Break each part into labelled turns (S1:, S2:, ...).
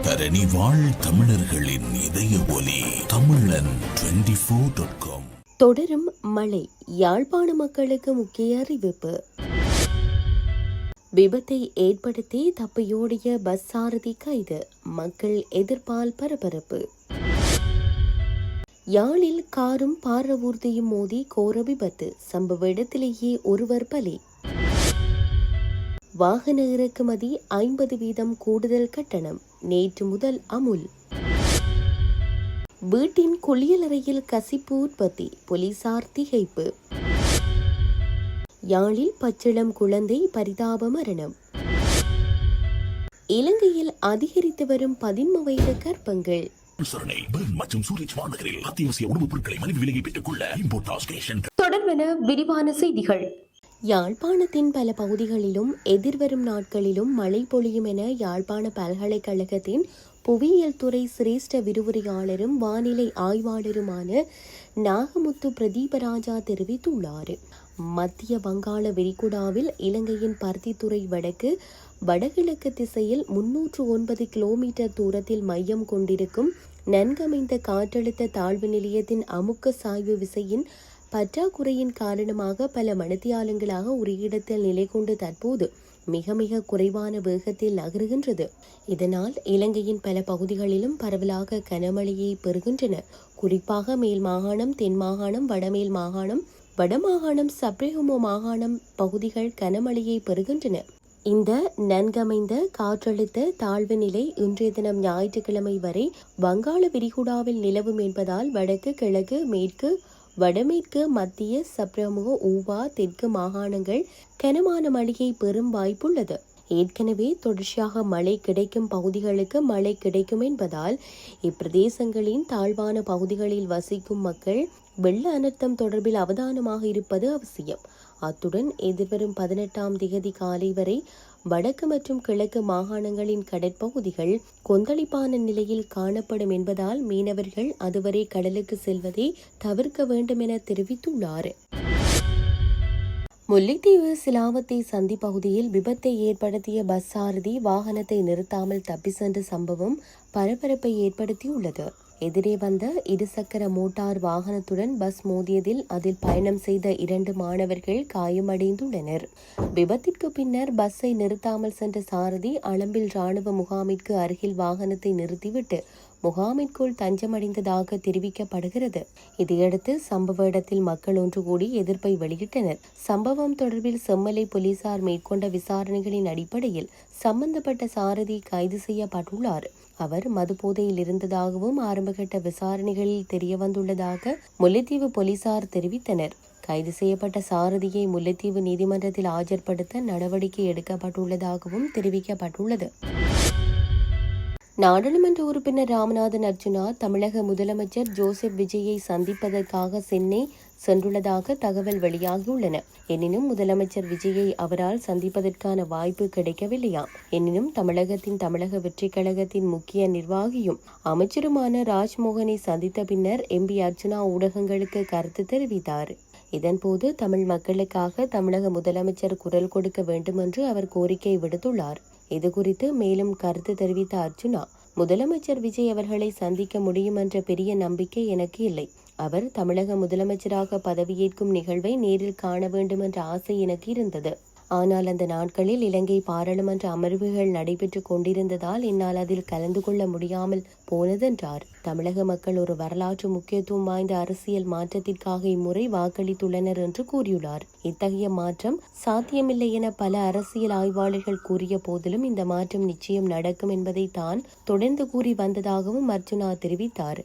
S1: தரணி வாழ் தமிழர்களின் இதய ஒலி தமிழன் 24.com.
S2: தொடரும் மழை. யாழ்ப்பாண மக்களுக்கு முக்கிய அறிவிப்பு. விபத்தை ஏற்படுத்தி தப்பியோடிய பஸ் சாரதி கைது. மக்கள் எதிர்ப்பால் பரபரப்பு. யாழில் காரும் பாரவூர்தியும் மோதி கோர விபத்து. சம்பவ இடத்திலேயே ஒருவர் பலி. வாகன இறக்குமதி 50% கூடுதல் கட்டணம் நேற்று முதல் அமுல். வீட்டின் குளியலறையில் கசிப்பு உற்பத்தி. போலீசார் திகைப்பு. யாழில் பச்சிளம் குழந்தை பரிதாப மரணம். இலங்கையில் அதிகரித்து வரும் 13 வயது கர்ப்பங்கள். தொடர்பென விரிவான செய்திகள். யாழ்ப்பாணத்தின் பல பகுதிகளிலும் எதிர்வரும் நாட்களிலும் மழை பொழியும் என யாழ்ப்பாண பல்கலைக்கழகத்தின் புவியியல் துறை சிரேஷ்ட விரிவுரையாளரும் வானிலை ஆய்வாளருமான நாகமுத்து பிரதீபராஜா தெரிவித்துள்ளார். மத்திய வங்காள விரிகுடாவில் இலங்கையின் பருத்தித்துறை வடகிழக்கு திசையில் 309 கிலோமீட்டர் தூரத்தில் மையம் கொண்டிருக்கும் நன்கமைந்த காற்றழுத்த தாழ்வு நிலையத்தின் அமுக்க சாய்வு விசையின் பற்றாக்குறையின் காரணமாக பல மணித்தியாலங்களாக ஒரு இடத்தில் நிலை கொண்டு தற்போது மிக குறைவான வேகத்தில் நகருகின்றது. இதனால் இலங்கையின் பல பகுதிகளிலும் பரவலாக கனமழையை பெறுகின்றன. குறிப்பாக மேல் மாகாணம், தென் மாகாணம், வடமேல் மாகாணம், வடமாகாணம், சப்ரேகமோ மாகாணம் பகுதிகள் கனமழையை பெறுகின்றன. இந்த நன்கமைந்த காற்றழுத்த தாழ்வு நிலை இன்றைய தினம் ஞாயிற்றுக்கிழமை வரை வங்காள விரிகுடாவில் நிலவும் என்பதால் வடக்கு, கிழக்கு, மேற்கு, வடமேற்கு, மத்திய, சப்ரமுக, ஊவா, தெற்கு மாகாணங்கள் கனமான மழையை பெறும் வாய்ப்புள்ளது. ஏற்கனவே தொடர்ச்சியாக மழை கிடைக்கும் பகுதிகளுக்கு மழை கிடைக்கும் என்பதால் இப்பிரதேசங்களின் தாழ்வான பகுதிகளில் வசிக்கும் மக்கள் வெள்ள அனர்த்தம் தொடர்பில் அவதானமாக இருப்பது அவசியம். அத்துடன் எதிர்வரும் 18ஆம் திகதி காலை வரை வடக்கு மற்றும் கிழக்கு மாகாணங்களின் கடற்பகுதிகள் கொந்தளிப்பான நிலையில் காணப்படும் என்பதால் மீனவர்கள் அதுவரை கடலுக்கு செல்வதை தவிர்க்க வேண்டும் என தெரிவித்துள்ளார். முல்லைத்தீவு சிலாவத்தை சந்தி பகுதியில் விபத்தை ஏற்படுத்திய பஸ் சாரதி வாகனத்தை நிறுத்தாமல் தப்பி சென்ற சம்பவம் பரபரப்பை ஏற்படுத்தியுள்ளது. எதிரே வந்த இருசக்கர மோட்டார் வாகனத்துடன் பஸ் மோதியதில் அதில் பயணம் செய்த 2 மாணவர்கள் காயமடைந்துள்ளனர். விபத்திற்கு பின்னர் பஸ்ஸை நிறுத்தாமல் சென்ற சாரதி அளம்பில் ராணுவ முகாமிற்கு அருகில் வாகனத்தை நிறுத்திவிட்டு முகாமிற்குள் தஞ்சமடைந்ததாக தெரிவிக்கப்படுகிறது. இதையடுத்து சம்பவ இடத்தில் மக்கள் ஒன்று கூடி எதிர்ப்பை வெளியிட்டனர். சம்பவம் தொடர்பில் செம்மலை போலீசார் மேற்கொண்ட விசாரணைகளின் அடிப்படையில் சம்பந்தப்பட்ட சாரதி கைது செய்யப்பட்டுள்ளார். அவர் மதுபோதையில் இருந்ததாகவும் ஆரம்பகட்ட விசாரணைகளில் தெரியவந்துள்ளதாக முல்லைத்தீவு போலீசார் தெரிவித்தனர். கைது செய்யப்பட்ட சாரதியை முல்லைத்தீவு நீதிமன்றத்தில் ஆஜர்படுத்த நடவடிக்கை எடுக்கப்பட்டுள்ளதாகவும் தெரிவிக்கப்பட்டுள்ளது. நாடாளுமன்ற உறுப்பினர் ராமநாதன் அர்ஜுனா தமிழக முதலமைச்சர் ஜோசப் விஜயை சந்திப்பதற்காக சென்னை சென்றுள்ளதாக தகவல் வெளியாகியுள்ளன. எனினும் முதலமைச்சர் விஜயை அவரால் சந்திப்பதற்கான வாய்ப்பு கிடைக்கவில்லையாம். எனினும் தமிழக வெற்றிக் கழகத்தின் முக்கிய நிர்வாகியும் அமைச்சருமான ராஜ்மோகனை சந்தித்த பின்னர் எம்பி அர்ஜுனா ஊடகங்களுக்கு கருத்து தெரிவித்தார். இதன்போது தமிழ் மக்களுக்காக தமிழக முதலமைச்சர் குரல் கொடுக்க வேண்டும் என்று அவர் கோரிக்கை விடுத்துள்ளார். இதுகுறித்து மேலும் கருத்து தெரிவித்த அர்ஜுனா, முதலமைச்சர் விஜய் அவர்களை சந்திக்க முடியும் என்ற பெரிய நம்பிக்கை எனக்கு இல்லை. அவர் தமிழக முதலமைச்சராக பதவியேற்கும் நிகழ்வை நேரில் காண வேண்டும் என்ற ஆசை எனக்கு இருந்தது. ஆனால் அந்த நாட்களில் இலங்கை பாராளுமன்ற அமர்வுகள் நடைபெற்றுக் கொண்டிருந்ததால் என்னால் அதில் கலந்து கொள்ள முடியாமல் போனதென்றார். தமிழக மக்கள் ஒரு வரலாற்று முக்கியத்துவம் வாய்ந்த அரசியல் மாற்றத்திற்காக இம்முறை வாக்களித்துள்ளனர் என்று கூறியுள்ளார். இத்தகைய மாற்றம் சாத்தியமில்லை என பல அரசியல் ஆய்வாளர்கள் கூறிய போதிலும் இந்த மாற்றம் நிச்சயம் நடக்கும் என்பதை தான் தொடர்ந்து கூறி வந்ததாகவும் அர்ஜுனா தெரிவித்தார்.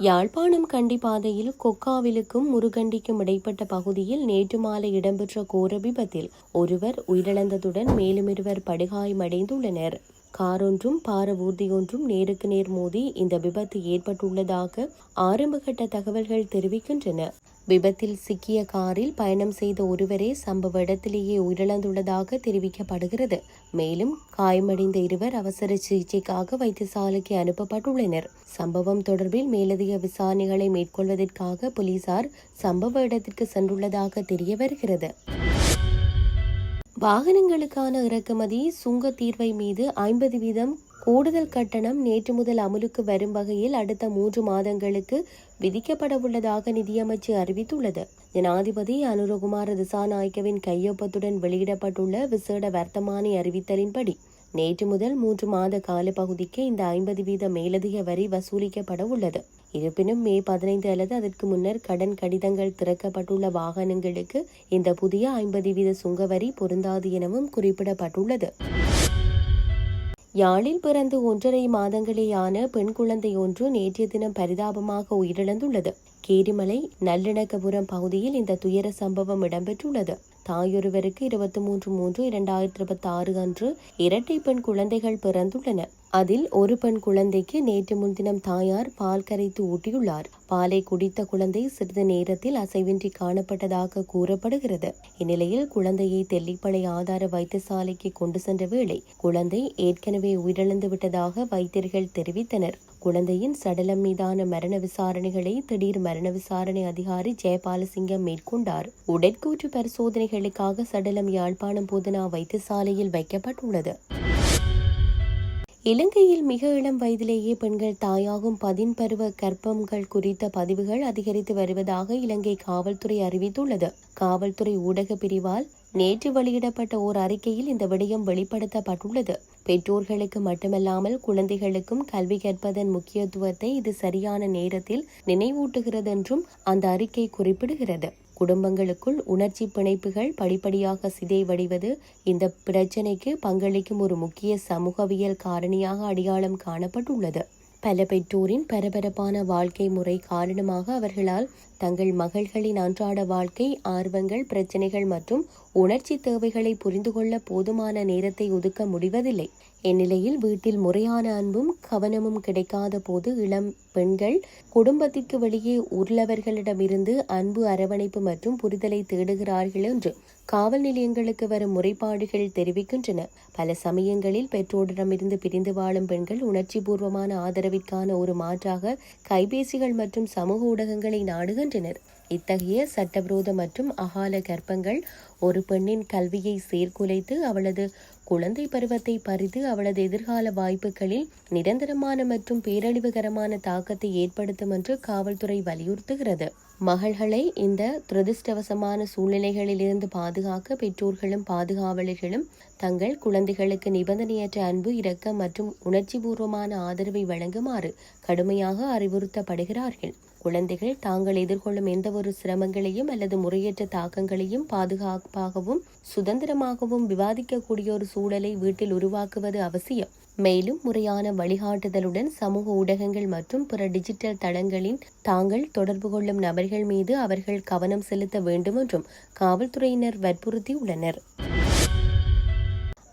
S2: யாழ்ப்பாணம் கண்டி பாதையில் கொக்காவிலுக்கும் முருகண்டிக்கும் இடைப்பட்ட பகுதியில் நேற்று மாலை இடம்பெற்ற கோர விபத்தில் ஒருவர் உயிரிழந்ததுடன் மேலும் 2 படுகாயமடைந்துள்ளனர். காரொன்றும் பாரவூர்தி ஒன்றும் நேருக்கு நேர் மோதி இந்த விபத்து ஏற்பட்டுள்ளதாக ஆரம்பகட்ட தகவல்கள் தெரிவிக்கின்றன. விபத்தில் சிக்கிய காரில் பயணம் செய்த ஒருவரே சம்பவ இடத்திலேயே உயிரிழந்துள்ளதாக தெரிவிக்கப்படுகிறது. மேலும் காயமடைந்த 2 அவசர சிகிச்சைக்காக வைத்தியசாலைக்கு அனுப்பப்பட்டுள்ளனர். சம்பவம் தொடர்பில் மேலதிக விசாரணைகளை மேற்கொள்வதற்காக போலீசார் சம்பவ இடத்திற்கு சென்றுள்ளதாக தெரிய வருகிறது. வாகனங்களுக்கான இறக்குமதி சுங்க தீர்வை மீது 50% கூடுதல் கட்டணம் நேற்று முதல் அமலுக்கு வரும் வகையில் அடுத்த 3 மாதங்களுக்கு விதிக்கப்பட உள்ளதாக நிதியமைச்சு அறிவித்துள்ளது. ஜனாதிபதி அனுரகுமார திசாநாயக்கவின் கையொப்பத்துடன் வெளியிடப்பட்டுள்ள விசேட வர்த்தமானி அறிவித்தலின்படி நேற்று முதல் 3 மாத காலப்பகுதிக்கு இந்த 50% மேலதிக வரி வசூலிக்கப்பட உள்ளது. இருப்பினும் மே 15 அல்லது அதற்கு முன்னர் கடன் கடிதங்கள் திறக்கப்பட்டுள்ள வாகனங்களுக்கு இந்த புதிய 50% சுங்க வரி பொருந்தாது எனவும் குறிப்பிடப்பட்டுள்ளது. யாழில் பிறந்து 1.5 மாதங்களேயான பெண் குழந்தை ஒன்று நேற்றைய தினம் பரிதாபமாக உயிரிழந்துள்ளது. கேரிமலை நல்லிணக்கபுரம் பகுதியில் இந்த துயர சம்பவம் இடம்பெற்றுள்ளது. தாயொருவருக்கு 23/3/2026 அன்று இரட்டை பெண் குழந்தைகள் பிறந்துள்ளன. அதில் ஒரு பெண் குழந்தைக்கு நேற்று முன்தினம் தாயார் பால் கரைத்து ஊட்டியுள்ளார். பாலை குடித்த குழந்தை சிறிது நேரத்தில் அசைவின்றி காணப்பட்டதாக கூறப்படுகிறது. இந்நிலையில் குழந்தையை தெல்லிப்பளை ஆதார வைத்தியசாலைக்கு கொண்டு சென்ற வேளை குழந்தை ஏற்கனவே உயிரிழந்து விட்டதாக வைத்தியர்கள் தெரிவித்தனர். குழந்தையின் சடலம் மீதான மரண விசாரணைகளை திடீர் மரண விசாரணை அதிகாரி ஜெயபாலசிங்கம் மேற்கொண்டார். உடற்கூற்று பரிசோதனைகளுக்காக சடலம் யாழ்ப்பாணம் போதனா வைத்தியசாலையில் வைக்கப்பட்டுள்ளது. இலங்கையில் மிக இளம் வயதிலேயே பெண்கள் தாயாகும் 10 பருவ கர்ப்பங்கள் குறித்த பதிவுகள் அதிகரித்து வருவதாக இலங்கை காவல்துறை அறிவித்துள்ளது. காவல்துறை ஊடக பிரிவால் நேற்று வெளியிடப்பட்ட ஓர் அறிக்கையில் இந்த விடயம் வெளிப்படுத்தப்பட்டுள்ளது. பெற்றோர்களுக்கு மட்டுமல்லாமல் குழந்தைகளுக்கும் கல்வி கற்பதன் முக்கியத்துவத்தை இது சரியான நேரத்தில் நினைவூட்டுகிறது என்றும் அந்த அறிக்கை குறிப்பிடுகிறது. குடும்பங்களுக்குள் உணர்ச்சி பிணைப்புகள் படிப்படியாக சிதைவடைவது இந்த பிரச்சினைக்கு பங்களிக்கும் ஒரு முக்கிய சமூகவியல் காரணியாக அடையாளம் காணப்பட்டுள்ளது. பல பெற்றோரின் பரபரப்பான வாழ்க்கை முறை காரணமாக அவர்களால் தங்கள் மகள்களின் அன்றாட வாழ்க்கை ஆர்வங்கள், பிரச்சனைகள் மற்றும் உணர்ச்சி தேவைகளை புரிந்து கொள்ள போதுமான நேரத்தை ஒதுக்க முடிவதில்லை. இந்நிலையில் வீட்டில் முறையான அன்பும் கவனமும் கிடைக்காத போது இளம் பெண்கள் குடும்பத்திற்கு வெளியே உள்ளவர்களிடமிருந்து அன்பு, அரவணைப்பு மற்றும் புரிதலை தேடுகிறார்கள் என்று காவல் நிலையங்களுக்கு வரும் முறைப்பாடுகள் தெரிவிக்கின்றன. பல சமயங்களில் பெற்றோரிடமிருந்து பிரிந்து வாழும் பெண்கள் உணர்ச்சி பூர்வமான ஆதரவிற்கான ஒரு மாற்றாக கைபேசிகள் மற்றும் சமூக ஊடகங்களை நாடுகின்றனர். இத்தகைய சட்டவிரோத மற்றும் அகால கர்ப்பங்கள் ஒரு பெண்ணின் கல்வியை சீர்குலைத்து அவளது குழந்தை பருவத்தை பறித்து அவளது எதிர்கால வாய்ப்புகளில் நிரந்தரமான மற்றும் பேரழிவுகரமான தாக்கத்தை ஏற்படுத்தும் என்று காவல்துறை வலியுறுத்துகிறது. மகள்களை இந்த துரதிருஷ்டவசமான சூழ்நிலைகளிலிருந்து பாதுகாக்க பெற்றோர்களும் பாதுகாவலர்களும் தங்கள் குழந்தைகளுக்கு நிபந்தனையற்ற அன்பு, இரக்கம் மற்றும் உணர்ச்சிபூர்வமான ஆதரவை வழங்குமாறு கடுமையாக அறிவுறுத்தப்படுகிறார்கள். குழந்தைகள் தாங்கள் எதிர்கொள்ளும் எந்தவொரு சிரமங்களையும் அல்லது முறையற்ற தாக்கங்களையும் பாதுகாப்பாகவும் சுதந்திரமாகவும் விவாதிக்கக்கூடிய ஒரு சூழலை வீட்டில் உருவாக்குவது அவசியம். மேலும் முறையான வழிகாட்டுதலுடன் சமூக ஊடகங்கள் மற்றும் பிற டிஜிட்டல் தளங்களில் தாங்கள் தொடர்பு கொள்ளும் நபர்கள் மீது அவர்கள் கவனம் செலுத்த வேண்டும் என்றும் காவல்துறையினர் வற்புறுத்தியுள்ளனர்.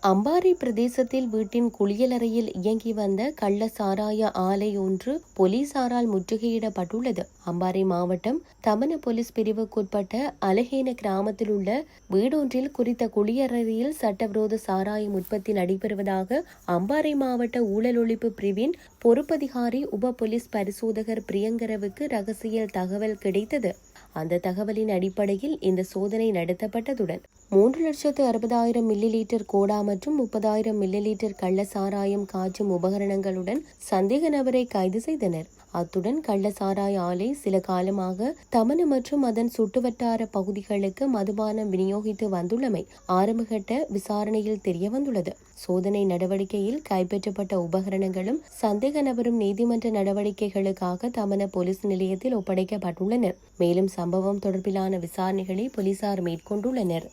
S2: அம்பாறை பிரதேசத்தில் வீட்டின் குளியலறையில் இயங்கி வந்த கள்ள சாராய ஆலை ஒன்று போலீசாரால் முற்றுகையிடப்பட்டுள்ளது. அம்பாறை மாவட்டம் தமன போலீஸ் பிரிவுக்குட்பட்ட அலஹேன கிராமத்தில் உள்ள வீடொன்றில் குறித்த குளியலறையில் சட்டவிரோத சாராயம் உற்பத்தி நடைபெறுவதாக அம்பாறை மாவட்ட ஊழல் ஒழிப்பு பிரிவின் பொறுப்பதிகாரி உப போலீஸ் பரிசோதகர் பிரியங்கரவுக்கு ரகசிய தகவல் கிடைத்தது. அந்த தகவலின் அடிப்படையில் இந்த சோதனை நடத்தப்பட்டதுடன் 3,60,000 மில்லிலீட்டர் கோடா மற்றும் 30,000 மில்லிலீட்டர் கள்ள சாராயம் காய்ச்சும் உபகரணங்களுடன் சந்தேக நபரை கைது செய்தனர். அத்துடன் கள்ள சாராய ஆலை சில காலமாக தமன மற்றும் அதன் சுற்றுவட்டார பகுதிகளுக்கு மதுபானம் விநியோகித்து வந்துள்ளமை ஆரம்பகட்ட விசாரணையில் தெரிய வந்துள்ளது. சோதனை நடவடிக்கையில் கைப்பற்றப்பட்ட உபகரணங்களும் சந்தேக நபரும் நீதிமன்ற நடவடிக்கைகளுக்காக தமன போலீஸ் நிலையத்தில் ஒப்படைக்கப்பட்டுள்ளனர். மேலும் சம்பவம் தொடர்பிலான விசாரணைகளை போலீசார் மேற்கொண்டுள்ளனர்.